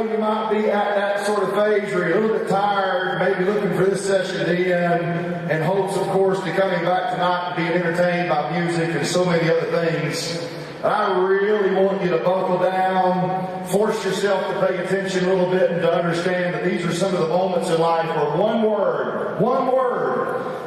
know you might be at that sort of phase where you're a little bit tired, maybe looking for this session to end, and hopes, of course, to coming back tonight and being entertained by music and so many other things. I really want you to buckle down, force yourself to pay attention a little bit and to understand that these are some of the moments in life where one word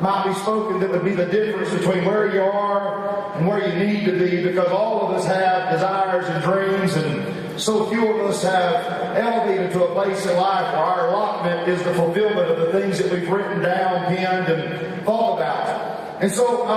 might be spoken that would be the difference between where you are and where you need to be, because all of us have desires and dreams, and so few of us have elevated to a place in life where our allotment is the fulfillment of the things that we've written down, penned, and thought about. And so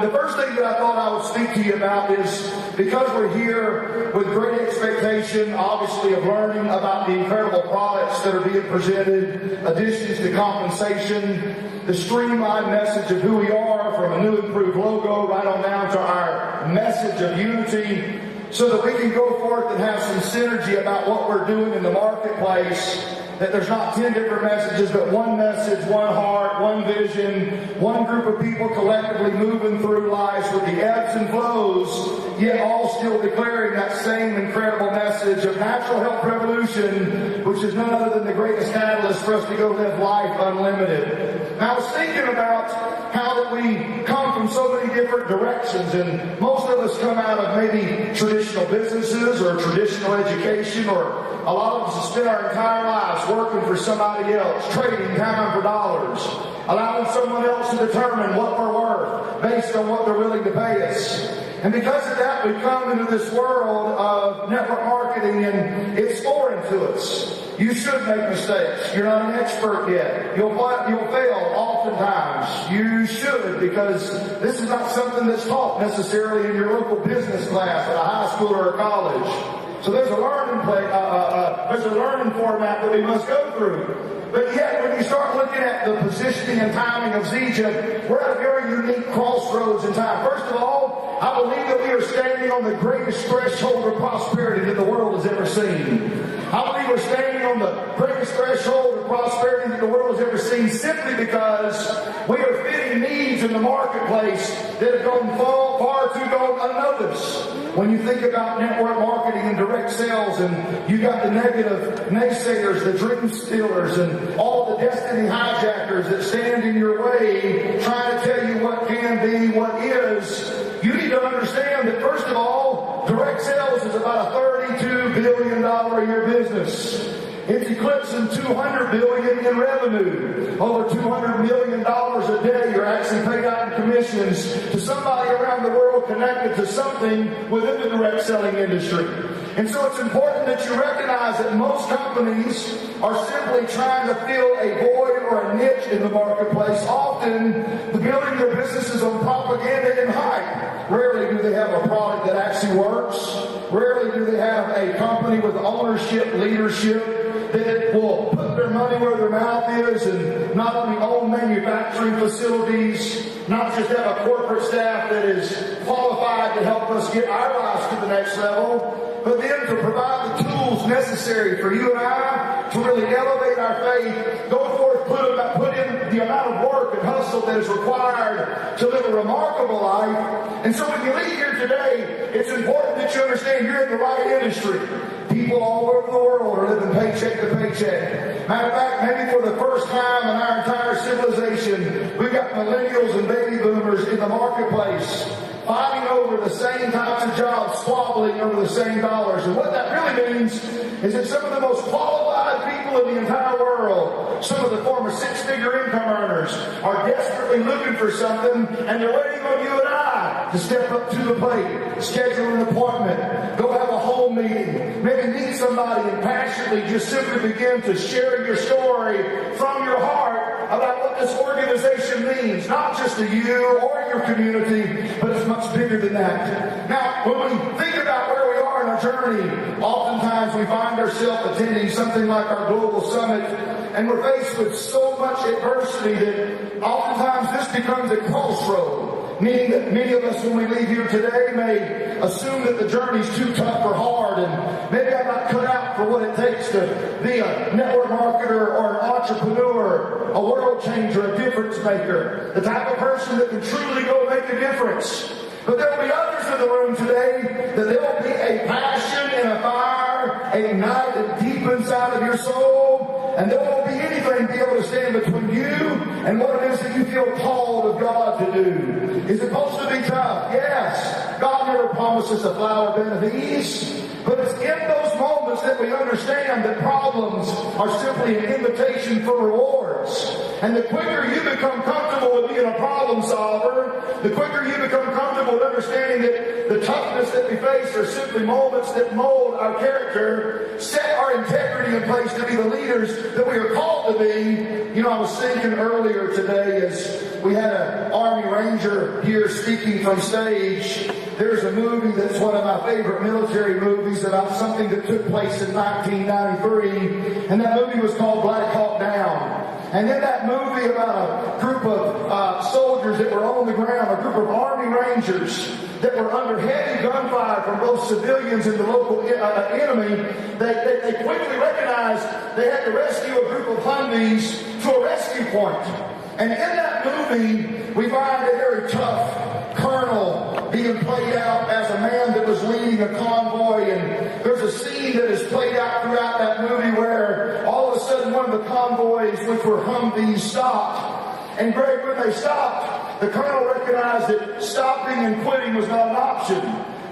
the first thing that I thought I would speak to you about is, because we're here with great expectation, obviously, of learning about the incredible products that are being presented, additions to compensation, the streamlined message of who we are, from a new improved logo right on down to our message of unity, so that we can go forth and have some synergy about what we're doing in the marketplace. That there's not 10 different messages, but one message, one heart, one vision, one group of people collectively moving through life with the ebbs and flows, yet all still declaring that same incredible message of natural health revolution, which is none other than the greatest catalyst for us to go live life unlimited. Now, I was thinking about how that we come from so many different directions, and most of us come out of maybe traditional businesses or traditional education, or a lot of us have spent our entire lives working for somebody else, trading time for dollars, allowing someone else to determine what we're worth based on what they're willing to pay us. And because of that, we come into this world of network marketing, and it's foreign to us. You should make mistakes. You're not an expert yet. You'll fail oftentimes. You should, because this is not something that's taught necessarily in your local business class at a high school or a college. So there's a learning format that we must go through. But yet, when you start looking at the positioning and timing of Zija, we're at a very unique crossroads in time. First of all, I believe that we are standing on the greatest threshold of prosperity that the world has ever seen. I believe we're standing on the greatest threshold of prosperity that the world has ever seen, simply because we are fitting needs in the marketplace that have gone far too unnoticed. When you think about network marketing and direct sales, and you got the negative naysayers, the dream stealers, and all the destiny hijackers that stand in your way trying to tell you what can be, what is, you need to understand that, first of all, direct sales is about a $32 billion a year business. It's eclipsing $200 billion in revenue. Over $200 million a day you're actually paid out in commissions to somebody around the world connected to something within the direct selling industry. And so it's important that you recognize that most companies are simply trying to fill a void or a niche in the marketplace, often building their businesses on propaganda and hype. Rarely do they have a product that actually works. Rarely do they have a company with ownership, leadership, that will put their money where their mouth is, and not only own manufacturing facilities, not just have a corporate staff that is qualified to help us get our lives to the next level, but then to provide the tools necessary for you and I to really elevate our faith, go forth, put in the amount of work and hustle that is required to live a remarkable life. And so when you leave here today, it's important that you understand you're in the right industry. People all over the world are living paycheck to paycheck. Matter of fact, maybe for the first time in our entire civilization, we've got millennials and baby boomers in the marketplace fighting over the same types of jobs, squabbling over the same dollars. And what that really means is that some of the most qualified people in the entire world, some of the former six-figure income earners, are desperately looking for something, and they're waiting on you and I to step up to the plate, schedule an appointment, go have a home meeting, maybe meet somebody and passionately just simply begin to share your story from your heart about what this organization means, not just to you or your community, but it's much bigger than that. Now, when we think about where we are in our journey, oftentimes we find ourselves attending something like our global summit, and we're faced with so much adversity that oftentimes this becomes a crossroad, meaning that many of us, when we leave here today, may assume that the journey's too tough or hard, and maybe I'm not cut out for what it takes to be a network marketer or an entrepreneur, a world changer, a difference maker, the type of person that can truly go make a difference. But there will be others in the room today that there will be a passion and a fire, a night, a deep inside of your soul, and there won't be anything be able to stand between you and what it is that you feel called of God to do. Is it supposed to be tough? Yes. God never promises a flower bed of ease. But it's in those moments that we understand that problems are simply an invitation for rewards. And the quicker you become comfortable with being a problem solver, the quicker you become comfortable with understanding that the toughness that we face are simply moments that mold our character, set our integrity in place to be the leaders that we are called to be. You know, I was thinking earlier today as we had an Army Ranger here speaking from stage. There's a movie that's one of my favorite military movies about something that took place in 1993, and that movie was called Black Hawk Down. And in that movie about a group of soldiers that were on the ground, a group of Army Rangers that were under heavy gunfire from both civilians and the local enemy, they quickly recognized they had to rescue a group of Humvees to a rescue point. And in that movie, we find a very tough colonel being played out as a man that was leading a convoy, and there's a scene that is played out throughout that movie where all of a sudden one of the convoys, which were Humvees, stopped. And Greg, when they stopped, the colonel recognized that stopping and quitting was not an option.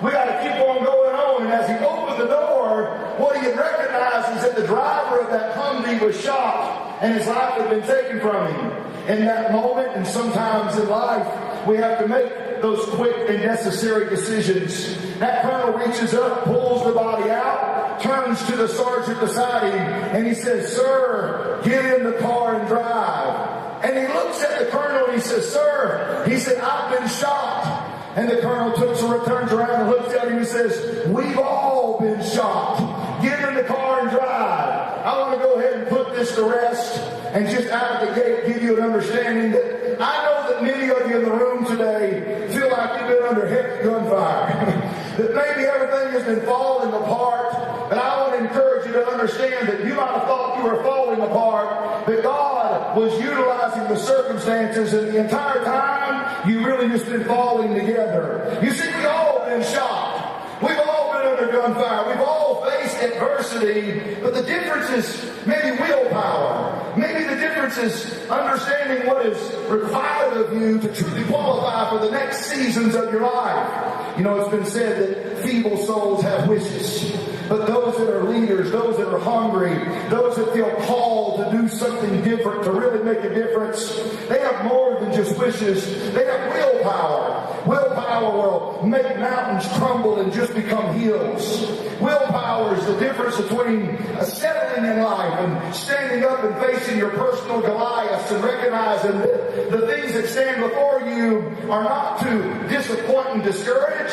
We got to keep on going on. And as he opened the door, what he had recognized is that the driver of that Humvee was shot and his life had been taken from him. In that moment, and sometimes in life, we have to make those quick and necessary decisions. That colonel reaches up, pulls the body out, turns to the sergeant beside him, and he says, "Sir, get in the car and drive." And he looks at the colonel and he says, "Sir," he said, "I've been shot." And the colonel turns around and looks at him and says, "We've all been shot. Get in the car and drive." I want to go ahead and put this to rest and just out of the gate give you an understanding that I know that many of you in the room today feel like you've been under heavy gunfire. That maybe everything has been falling apart. But I want to encourage you to understand that you might have thought you were falling apart, but God was utilizing the circumstances, and the entire time you really just been falling together. You see, we've all been shot. We've all been under gunfire. We've all faced adversity, but the difference is maybe willpower. Maybe the difference is understanding what is required of you to truly qualify for the next seasons of your life. You know, it's been said that feeble souls have wishes, but those that are leaders, those that are hungry, those that feel called to do something different, to really make a difference, they have more than just wishes. They have willpower. Willpower will make mountains crumble and just become hills. Willpower is the difference between settling in life and standing up and facing your personal Goliaths and recognizing that the things that stand before you are not to disappoint and discourage,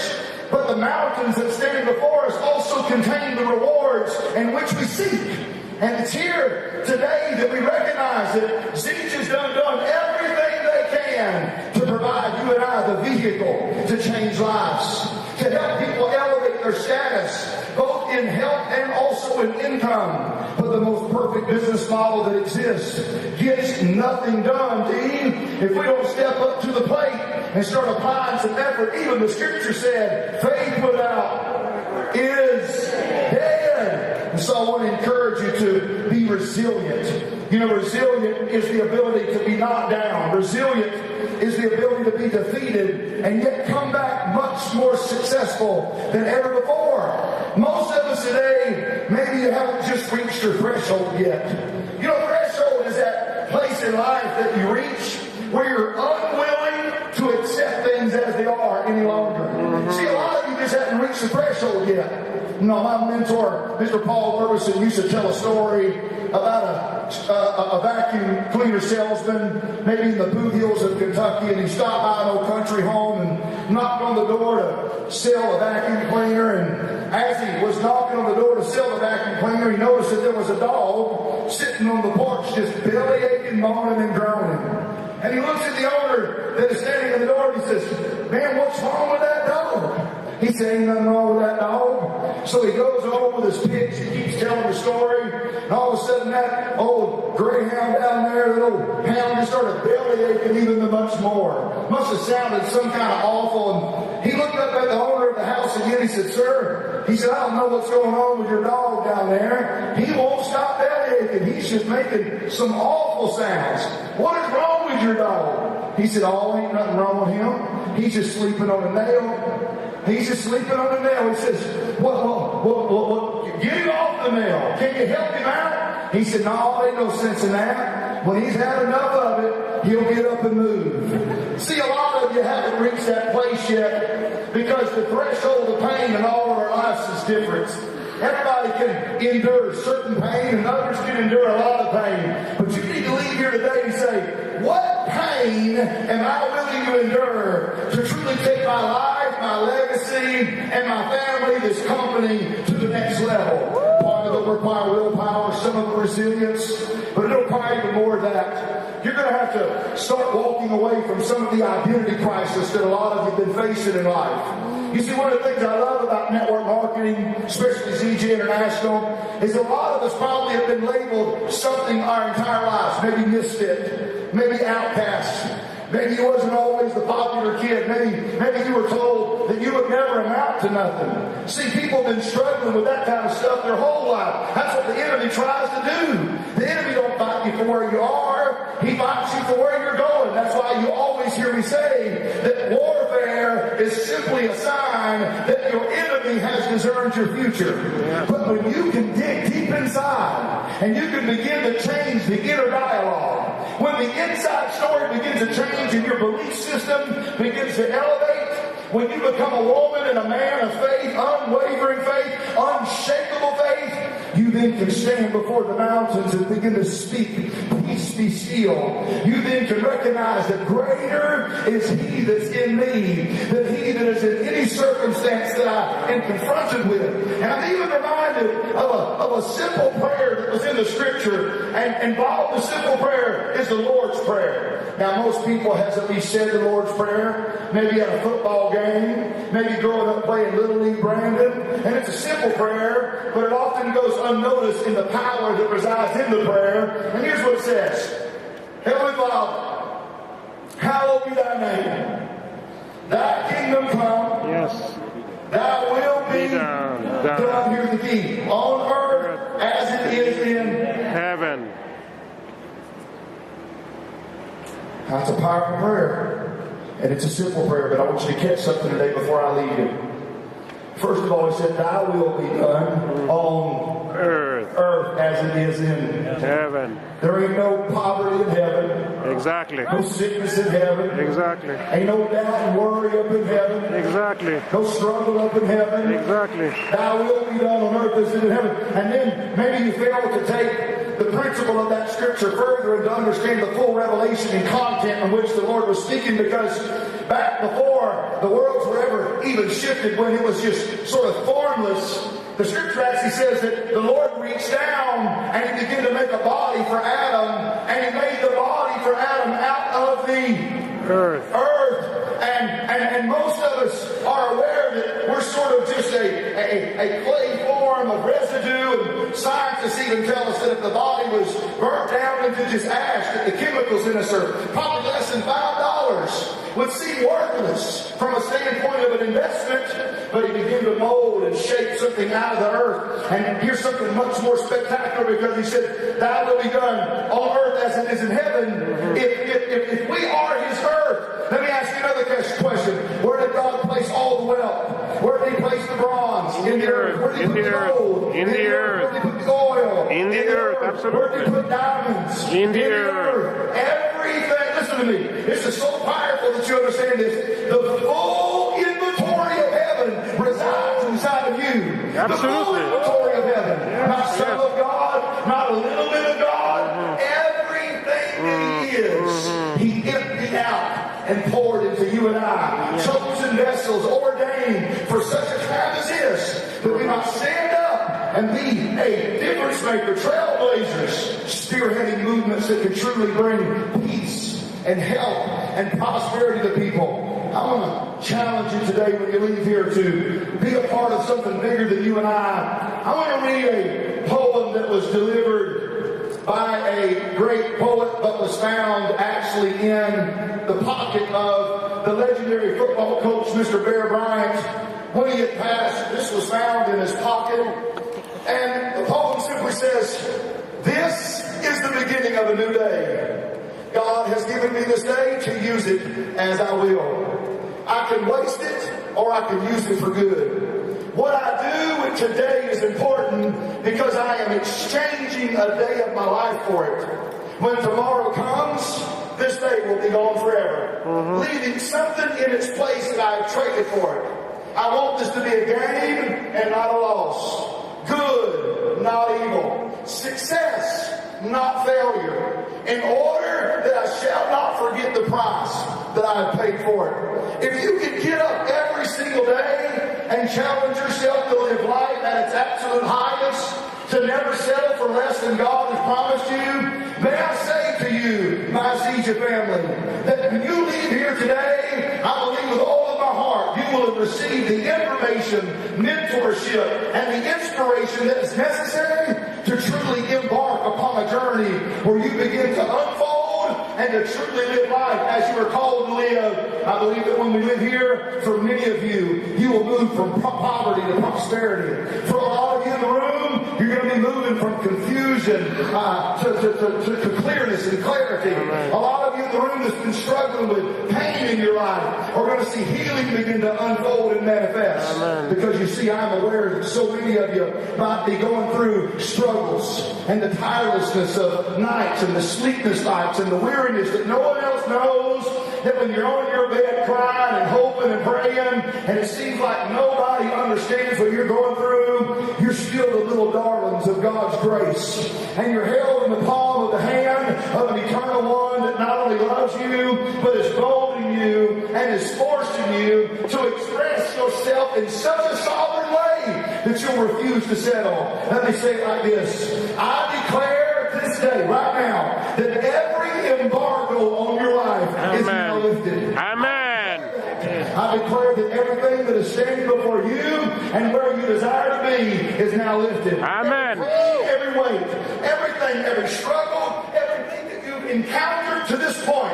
but the mountains that stand before us also contain the rewards in which we seek. And it's here today that we recognize that Zija's done everything they can to provide you and I the vehicle to change lives, to help people elevate their status, both in health and also in income. But the most perfect business model that exists gets nothing done, Dean, if we don't step up to the plate and start applying some effort. Even the scripture said, faith without is dead. And so I want to encourage you to be resilient. You know, resilient is the ability to be knocked down. Resilient is the ability to be defeated and yet come back much more successful than ever before. Most of us today, maybe you haven't just reached your threshold yet. You know, threshold is that place in life that you reach where you're unwilling to accept things as they are any longer. See, a lot of you just haven't reached the threshold yet. You know, my mentor, Mr. Paul Ferguson, used to tell a story about a vacuum cleaner salesman, maybe in the Boot Hills of Kentucky, and he stopped by an old country home and knocked on the door to sell a vacuum cleaner. And as he was knocking on the door to sell the vacuum cleaner, he noticed that there was a dog sitting on the porch just belly aching, moaning and groaning. And he looks at the owner that is standing in the door and he says, "Man, what's wrong with that dog?" He said, "Ain't nothing wrong with that dog." So he goes over with his pigs and keeps telling the story. And all of a sudden that old greyhound down there, that old hound, just started belly aching even much more. Must have sounded some kind of awful. And he looked up at the owner of the house again in. He said, sir, he said, I don't know what's going on with your dog down there. He won't stop belly aching. He's just making some awful sounds. What is wrong with your dog? He said, oh, ain't nothing wrong with him. He's just sleeping on a nail. He's just sleeping on a nail. He says, what? Get him off the nail. Can you help him out? He said, no, ain't no sense in that. When he's had enough of it, he'll get up and move. See, a lot of you haven't reached that place yet because the threshold of pain in all of our lives is different. Everybody can endure certain pain and others can endure a lot of pain. But you need to leave here today and say, what pain am I willing to endure to truly take my life, my legacy, and my family, this company, to the next level? Part of it will require willpower, some of it resilience, but it'll require even more of that. You're going to have to start walking away from some of the identity crisis that a lot of you have been facing in life. You see, one of the things I love about network marketing, especially Zija International, is a lot of us probably have been labeled something our entire lives. Maybe misfit, maybe outcast. Maybe you wasn't always the popular kid. Maybe you were told that you would never amount to nothing. See, people have been struggling with that kind of stuff their whole life. That's what the enemy tries to do. The enemy don't fight you for where you are. He fights you for where you're going. That's why you always hear me say that warfare is simply a sign that your enemy has discerned your future. But when you can dig deep inside and you can begin to change the inner dialogue, when the inside story begins to change and your belief system begins to elevate, when you become a woman and a man of faith, unwavering faith, unshakable faith, you then can stand before the mountains and begin to speak, peace be still. You then can recognize that greater is he that's in me than he that is in any circumstance that I am confronted with. And I'm even reminded of a simple prayer that was in the scripture, and involved in the simple prayer is the Lord's Prayer. Now, most people has at least said the Lord's Prayer, maybe at a football game, maybe growing up playing Little League Brandon, and it's a simple prayer, but it often goes unnoticed in the power that resides in the prayer. And here's what it says. Heavenly Father, hallowed be thy name. Thy kingdom come. Yes. Thy will be done. Here's the key. On earth as it is in heaven. That's a powerful prayer. And it's a simple prayer, but I want you to catch something today before I leave you. First of all, he said, thy will be done on earth as it is in heaven. There ain't no poverty in heaven. Exactly. No sickness in heaven. Exactly. Ain't no doubt and worry up in heaven. Exactly. No struggle up in heaven. Exactly. Thy will be done on earth as it is in heaven. And then maybe you fail to take the principle of that scripture further and to understand the full revelation and content in which the Lord was speaking, because back before the worlds were ever even shifted, when it was just sort of formless, the scripture actually says that the Lord reached down and he began to make a body for Adam, and he made the body for Adam out of the earth. And most of us are aware that we're sort of just a clay form of residue, and scientists even tell us that if the body was burnt down into just ash, that the chemicals in us are probably less than $5, would seem worthless from a standpoint of an investment, but he began to mold and shape something out of the earth. And here's something much more spectacular, because he said, thy will be done on earth as it is in heaven. If we are his earth, let me ask you another question. Where did God place all the wealth? Where did he place the bronze? In the earth. Where did he put the gold? In the earth. Where did he put the oil? In the earth, absolutely. Where did he put diamonds? In the earth. Everything, listen to me. This is so powerful that you understand this. The full inventory of heaven resides inside of you. Absolutely. The full inventory of heaven. Yes, Not some of God, not a little bit of God. Everything that he is, he emptied out and poured into you and I. Chosen vessels ordained for such a time as this, that we might stand up and be a difference maker, trailblazers, spearheading movements that can truly bring peace and health and prosperity to people. I want to challenge you today when you leave here to be a part of something bigger than you and I. I want to read a poem that was delivered by a great poet, but was found actually in the pocket of the legendary football coach, Mr. Bear Bryant. When he had passed, this was found in his pocket. And the poem simply says, "This is the beginning of a new day. God has given me this day to use it as I will. I can waste it or I can use it for good. What I do with today is important because I am exchanging a day of my life for it. When tomorrow comes, this day will be gone forever, leaving something in its place that I have traded for it. I want this to be a gain and not a loss. Good, not evil. Success, not failure. In order that I shall not forget the price that I have paid for it." If you can get up every single day and challenge yourself to live life at its absolute highest, to never settle for less than God has promised you, may I say to you, my Zija family, that when you leave here today, I believe with all of my heart, you will have received the information, mentorship, and the inspiration that is necessary to truly embark upon a journey where you begin to unfold and to truly live life as you are called to live. I believe that when we live here, for many of you, you will move from poverty to prosperity. For a lot of you in the room, you're going to be moving from confusion to clearness and clarity. A lot of you in the room that's been struggling with pain in your life are going to see healing begin to unfold and manifest. Amen. Because you see, I'm aware that so many of you might be going through struggles and the tirelessness of nights and the sleepless nights and the weariness that no one else knows, that when you're on your bed crying and hoping and praying and it seems like nobody understands what you're going through, you're still the little darlings of God's grace. And you're held in the palm of the hand of an eternal one that not only loves you, but is molding you and is forcing you to express yourself in such a sovereign way that you'll refuse to settle. Let me say it like this. I declare this day, right now, that every embargo on your life is now lifted. Amen. I declare that everything that is standing before you and where you desire to be is now lifted. Amen. Every weight, everything, every struggle, everything that you've encountered to this point,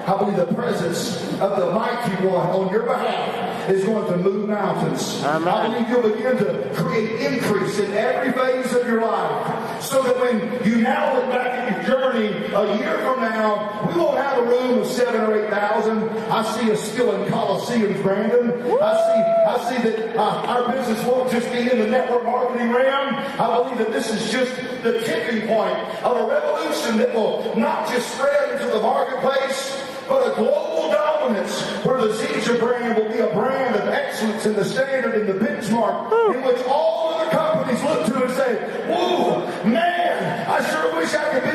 I believe the presence of the mighty one on your behalf is going to move mountains. Amen. I believe you'll begin to create increase in every phase of your life, so that when you now look back at your journey a year from now, we won't have a room of 7,000 or 8,000. I see us still in Coliseums, Brandon. I see that our business won't just be in the network marketing realm. I believe that this is just the tipping point of a revolution that will not just spread into the marketplace, but a global dominance where the Zija brand will be a brand of excellence in the standard and the benchmark in which all other companies look to and say, "Whoa, man, I sure wish I could be